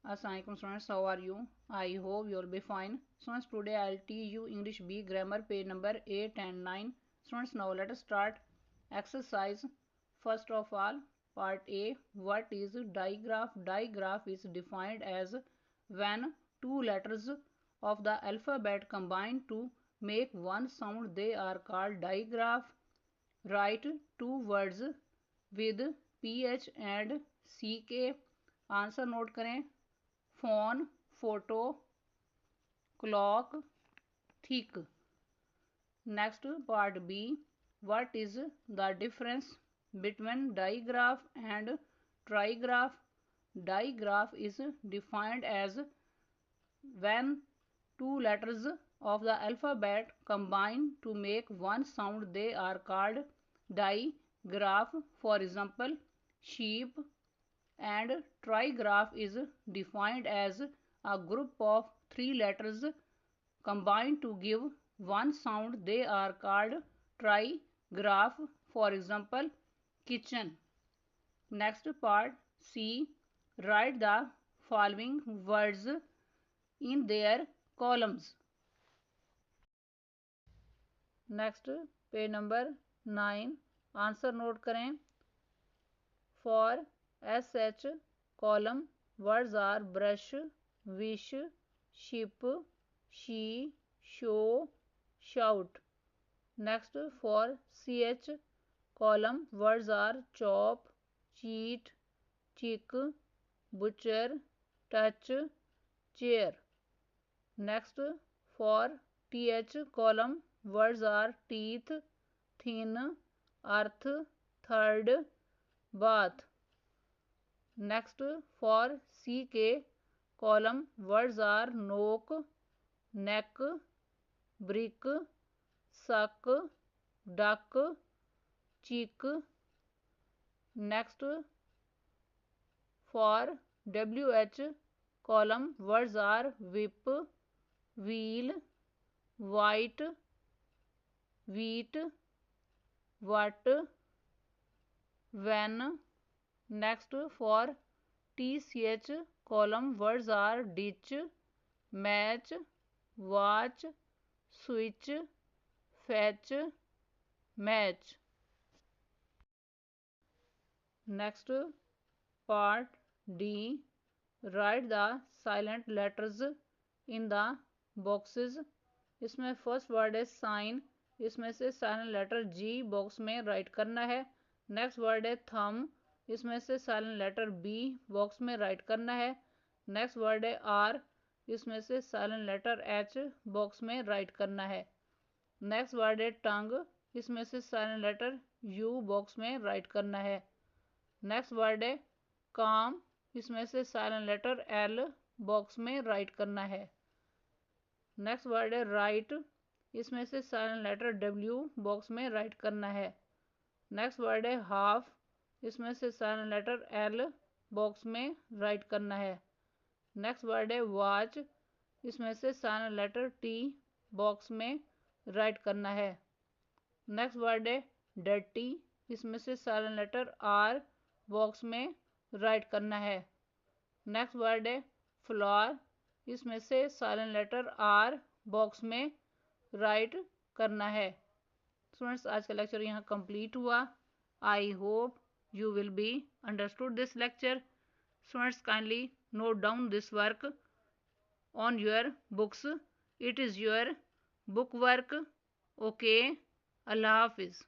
Assalamualaikum students, how are you? I hope you will be fine. Students, today I will teach you English B grammar page number 8 and 9. Students, now let us start exercise. First of all, part A. What is digraph? Digraph is defined as when two letters of the alphabet combine to make one sound, they are called digraph. Write two words with PH and CK. Answer note करें. Phone, photo, clock, thick. Next part B. What is the difference between digraph and trigraph? Digraph is defined as when two letters of the alphabet combine to make one sound, they are called digraph. For example, sheep. And trigraph is defined as a group of three letters combined to give one sound, they are called trigraph. For example, kitchen. Next part C. Write the following words in their columns. Next page number 9. Answer note करें. For SH column, words are brush, wish, ship, she, show, shout. Next, for CH column, words are chop, cheat, chick, butcher, touch, chair. Next, for TH column, words are teeth, thin, earth, third, bath. Next, for CK column, words are knock, neck, brick, suck, duck, cheek. Next, for WH column, words are whip, wheel, white, wheat, what, when. Next, for TCH column, words are ditch, match, watch, switch, fetch, match. Next part D. Write the silent letters in the boxes. इसमें first word है sign. इसमें से silent letter G box में right करना है. Next word है थम. इसमें से साइलेंट लेटर B बॉक्स में राइट करना है. नेक्स्ट वर्ड है R. इसमें से साइलेंट लेटर H बॉक्स में राइट करना है. नेक्स्ट वर्ड है टंग. इसमें से साइलेंट लेटर U बॉक्स में राइट करना है. नेक्स्ट वर्ड है काम. इसमें से साइलेंट लेटर L बॉक्स में राइट करना है. नेक्स्ट वर्ड है राइट. इसमें से साइलेंट लेटर W बॉक्स में राइट करना है. नेक्स्ट वर्ड है हाफ. इसमें से साइलेंट लेटर L बॉक्स में राइट करना है. नेक्स्ट वर्ड है वॉच. इसमें से साइलेंट लेटर T बॉक्स में राइट करना है. नेक्स्ट वर्ड है डर्टी. इसमें से साइलेंट लेटर R बॉक्स में राइट करना है. नेक्स्ट वर्ड है फ्लावर. इसमें से साइलेंट लेटर R बॉक्स में राइट करना है. स्टूडेंट्स, आज का लेक्चर यहाँ कंप्लीट हुआ. I hope you will be understood this lecture. Students, kindly note down this work on your books. It is your book work. Okay. Allah Hafiz.